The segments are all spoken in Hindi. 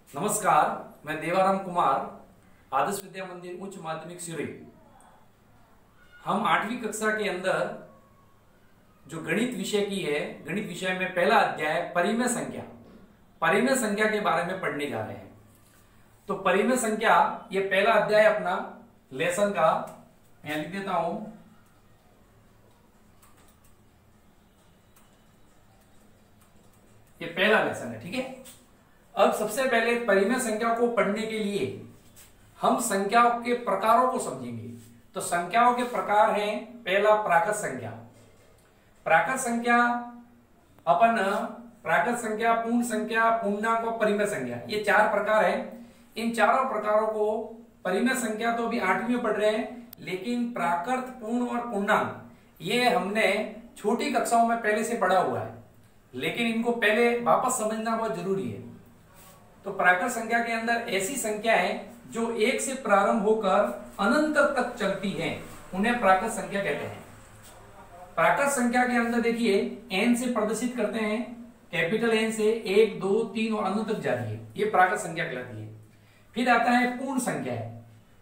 नमस्कार, मैं देवाराम कुमार, आदर्श विद्या मंदिर उच्च माध्यमिक सिरी। हम 8वीं कक्षा के अंदर जो गणित विषय की है, गणित विषय में पहला अध्याय परिमेय संख्या के बारे में पढ़ने जा रहे हैं। तो परिमेय संख्या ये पहला अध्याय अपना लेसन का मैं लिख देता हूं। ये पहला लेसन है, ठीक है। अब सबसे पहले परिमेय संख्या को पढ़ने के लिए हम संख्याओं के प्रकारों को समझेंगे। तो संख्याओं के प्रकार हैं, पहला प्राकृत संख्या। प्राकृत संख्या प्राकृत संख्या, पूर्ण संख्या, पूर्णांक और परिमेय संख्या, ये 4 प्रकार हैं। इन चारों प्रकारों को परिमेय संख्या तो अभी 8वीं में पढ़ रहे हैं, लेकिन प्राकृत, पूर्ण और पूर्णांक ये हमने छोटी कक्षाओं में पहले से पढ़ा हुआ है, लेकिन इनको पहले वापस समझना बहुत जरूरी है। तो प्राकृत संख्या के अंदर ऐसी संख्या है जो 1 से प्रारंभ होकर अनंत तक चलती हैं, उन्हें प्राकृत संख्या कहते हैं। प्राकृत संख्या के अंदर देखिए n से प्रदर्शित करते हैं, कैपिटल N से 1, 2, 3 और अनंत तक जाती है, ये प्राकृत संख्या कहलाती है। फिर आता है पूर्ण संख्या।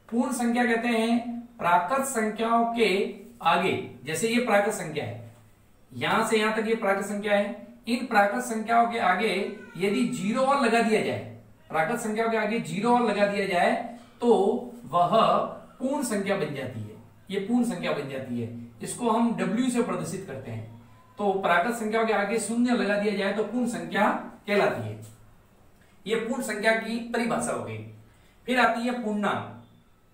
पूर्ण संख्या कहते हैं प्राकृत संख्याओं के आगे, जैसे ये प्राकृत संख्या है, यहां से यहां तक ये प्राकृत संख्या है। इन प्राकृत संख्याओं के आगे यदि 0 और लगा दिया जाए, प्राकृत संख्याओं के आगे 0 और लगा दिया जाए तो वह पूर्ण संख्या बन जाती है। ये पूर्ण संख्या बन जाती है, इसको हम W से प्रदर्शित करते हैं। तो प्राकृत संख्याओं के आगे 0 लगा दिया जाए तो पूर्ण संख्या कहलाती है। ये पूर्ण संख्या की परिभाषा हो गई। फिर आती है पूर्णांक।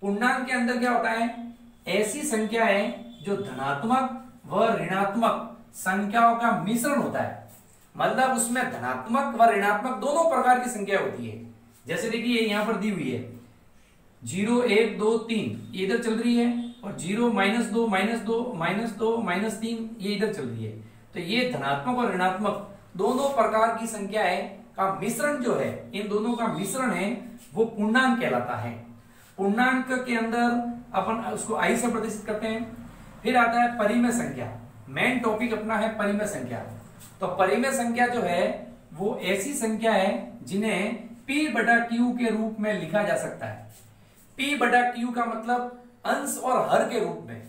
पूर्णांक के अंदर क्या होता है? ऐसी संख्या है जो धनात्मक व ऋणात्मक संख्याओं का मिश्रण होता है। मतलब उसमें धनात्मक व ऋणात्मक दोनों प्रकार की संख्या होती है। जैसे देखिए यहां पर दी हुई है 0, 1, 2, 3 ये इधर चल रही है, और 0, -2, -2, -3 ये इधर चल रही है। तो ये धनात्मक और ऋणात्मक दोनों प्रकार की संख्याएं का मिश्रण जो है, इन दोनों का मिश्रण है, वो पूर्णांक कहलाता है। पूर्णांक के अंदर अपन उसको I से प्रदर्शित करते हैं। फिर आता है परिमेय संख्या। मेन टॉपिक अपना है परिमेय संख्या। तो परिमेय संख्या जो है वो ऐसी संख्या है जिन्हें P/Q के रूप में लिखा जा सकता है। P/Q का मतलब अंश और हर के रूप में,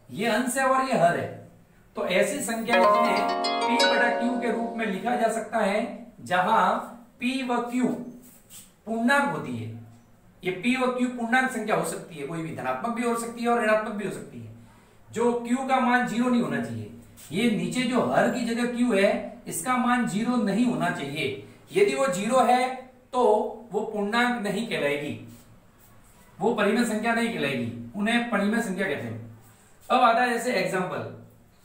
ये अंश है और ये हर है। तो ऐसी संख्या है जिन्हें P/Q के रूप में लिखा जा सकता है, जहां P व Q पूर्णांक होती है। ये P व Q पूर्णांक संख्या हो सकती है, कोई भी धनात्मक भी हो सकती है और ऋणात्मक भी हो सकती है। जो Q का मान 0 नहीं होना चाहिए। ये नीचे जो हर की जगह Q है, इसका मान 0 नहीं होना चाहिए। यदि वो 0 है तो वो पूर्णांक नहीं कहलाएगी, वो परिमेय संख्या नहीं कहलाएगी, उन्हें परिमेय संख्या कहते हैं। अब आता है जैसे एग्जांपल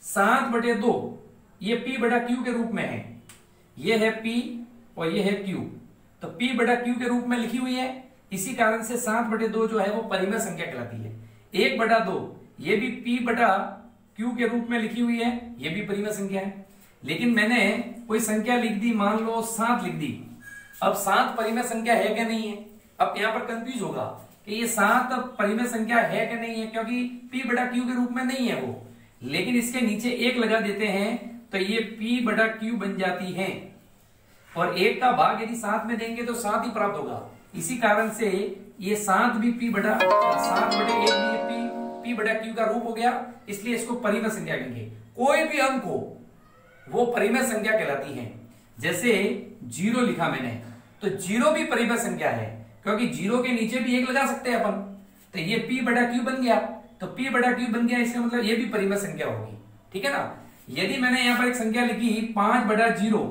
7/2, ये P/Q के रूप में है। ये है P और ये है Q, तो P/Q के रूप में लिखी हुई है, इसी कारण से 7/2 जो है वो परिमेय संख्या कहलाती है। 1/2 ये भी P/Q के रूप में लिखी हुई है, ये भी परिमेय संख्या है। लेकिन मैंने कोई संख्या लिख दी, मान लो 7 लिख दी। अब 7 परिमेय संख्या है क्या नहीं है? अब यहां पर कंफ्यूज होगा कि ये 7 परिमेय संख्या है क्या नहीं है, क्योंकि P/Q के रूप में नहीं है वो। लेकिन इसके नीचे 1 लगा देते हैं तो ये P/Q बन जाती है, और 1 का भाग यदि 7 में देंगे तो 7 ही प्राप्त होगा। इसी कारण से ये 7 भी P/Q का रूप हो गया, इसलिए इसको परिमेय संख्या कहेंगे। कोई भी अंक हो वो परिमेय संख्या कहलाती है। जैसे 0 लिखा मैंने, तो 0 भी परिमेय संख्या है, क्योंकि 0 के नीचे भी 1 लगा सकते हैं अपन। तो ये P/Q बन गया, तो P/Q बन गया, इसका मतलब ये भी परिमेय संख्या होगी, ठीक है ना। यदि मैंने यहां पर एक संख्या लिखी 5/0,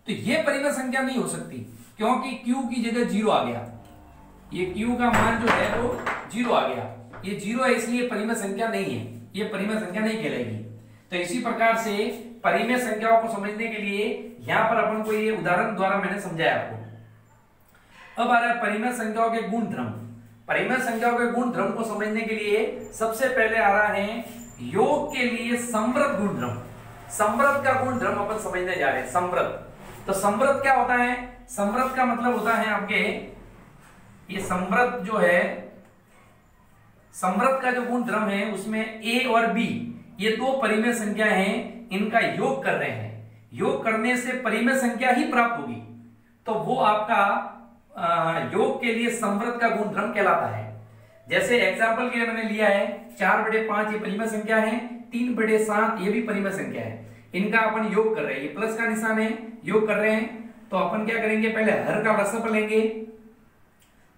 तो ये परिमेय संख्या नहीं हो सकती, क्योंकि Q की जगह 0 आ गया। ये Q का मान जो है वो 0 आ गया, ये 0 है, इसलिए परिमेय संख्या नहीं है, ये परिमेय संख्या नहीं कहलाएगी। तो इसी प्रकार से परिमेय संख्याओं को समझने के लिए यहां पर अपन को ये उदाहरण द्वारा मैंने समझाया आपको। अब आ रहा है परिमेय संख्याओं के गुण धर्म। परिमेय संख्याओं के गुण धर्म को समझने के लिए सबसे पहले आ रहा है योग के लिए समृद्ध गुण धर्म। समृद्ध का गुण धर्म अपन समझने जा रहे हैं। समृद्ध, तो समृद्ध क्या होता है? समृद्ध का मतलब होता है आपके, ये समृद्ध जो है, समृद्ध का जो गुण धर्म है उसमें A और B ये 2 परिमेय संख्या हैं, इनका योग कर रहे हैं। योग करने से परिमेय संख्या ही प्राप्त होगी। तो वो आपका योग के लिए संवृत का गुणधर्म कहलाता है। जैसे एग्जाम्पल के लिए मैंने लिया है 4/5 ये परिमेय संख्या है, 3/7 ये भी परिमेय संख्या है, इनका अपन योग कर रहे हैं, ये प्लस का निशान है, योग कर रहे हैं। तो अपन क्या करेंगे, पहले हर का लसअ लेंगे,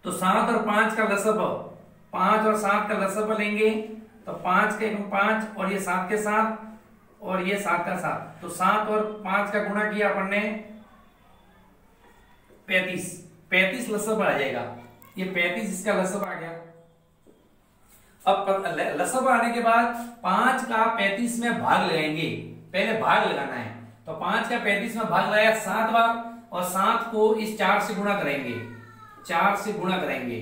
तो 7 और 5 का लसअ, 5 और 7 का लसअ लेंगे, तो 5 के 5 और ये 7 के 7 और ये 7 का 7, तो 7 और 5 का गुणा किया अपन ने 35 लसअ आ जाएगा, ये 35 इसका लसअ आ गया। अब लसअ आने के बाद 5 का 35 में भाग लगाएंगे, पहले भाग लगाना है, तो 5 का 35 में भाग लगाया 7 बार और 7 को इस 4 से गुणा करेंगे, 4 से गुणा करेंगे,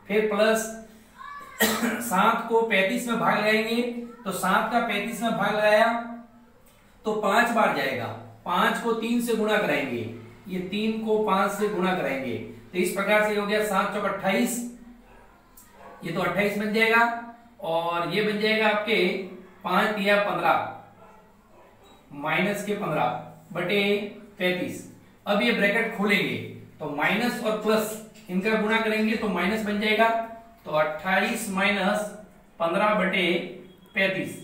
फिर प्लस 7 को 35 में भाग लगाएंगे, तो 7 का 35 में भाग लगाया तो 5 बार जाएगा, 5 को 3 से गुणा कराएंगे, ये 3 को 5 से गुणा कराएंगे, तो इस प्रकार से हो गया 7 चौक 28, ये तो 28 बन जाएगा और ये बन जाएगा आपके 5 तिया 15 माइनस के 15 बटे 35। अब ये ब्रैकेट खोलेंगे तो माइनस और प्लस इनका गुणा करेंगे तो माइनस बन जाएगा, तो 28 माइनस 15 बटे 35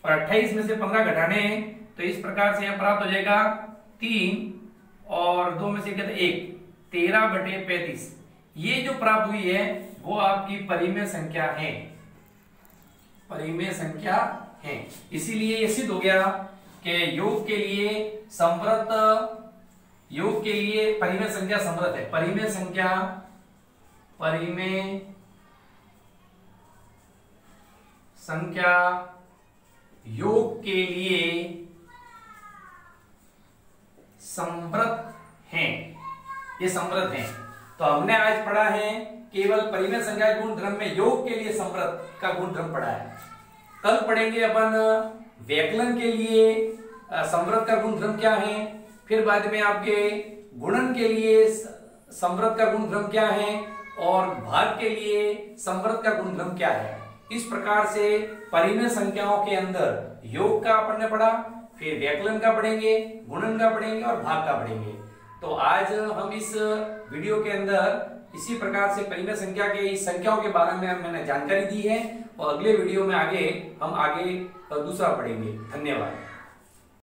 और 28 में से 15 घटाने हैं, तो इस प्रकार से यहां प्राप्त हो जाएगा 3 और 2 में से कहते 1, 13 बटे 35। ये जो प्राप्त हुई है वो आपकी परिमेय संख्या है, परिमेय संख्या है। इसीलिए ये सिद्ध हो गया कि योग के लिए संवृत, योग के लिए परिमेय संख्या संवृत है। परिमेय संख्या, परिमेय संख्या योग के लिए संवृत हैं, ये संवृत हैं। तो हमने आज पढ़ा है केवल परिमेय संख्या के गुणधर्म में योग के लिए संवृत का गुणधर्म पढ़ा है। कल पढ़ेंगे अपन व्यकलन के लिए संवृत का गुणधर्म क्या है, फिर बाद में आपके गुणन के लिए संवृत का गुणधर्म क्या है और भाग के लिए संवृत का गुणधर्म क्या है। इस प्रकार से परिमेय संख्याओं के अंदर योग का अपन ने पढ़ा, फिर व्यकलन का पढ़ेंगे, गुणन का पढ़ेंगे और भाग का पढ़ेंगे। तो आज हम इस वीडियो के अंदर इसी प्रकार से परिमेय संख्या के इस संख्याओं के बारे में मैंने जानकारी दी है और अगले वीडियो में हम आगे दूसरा पढ़ेंगे। धन्यवाद।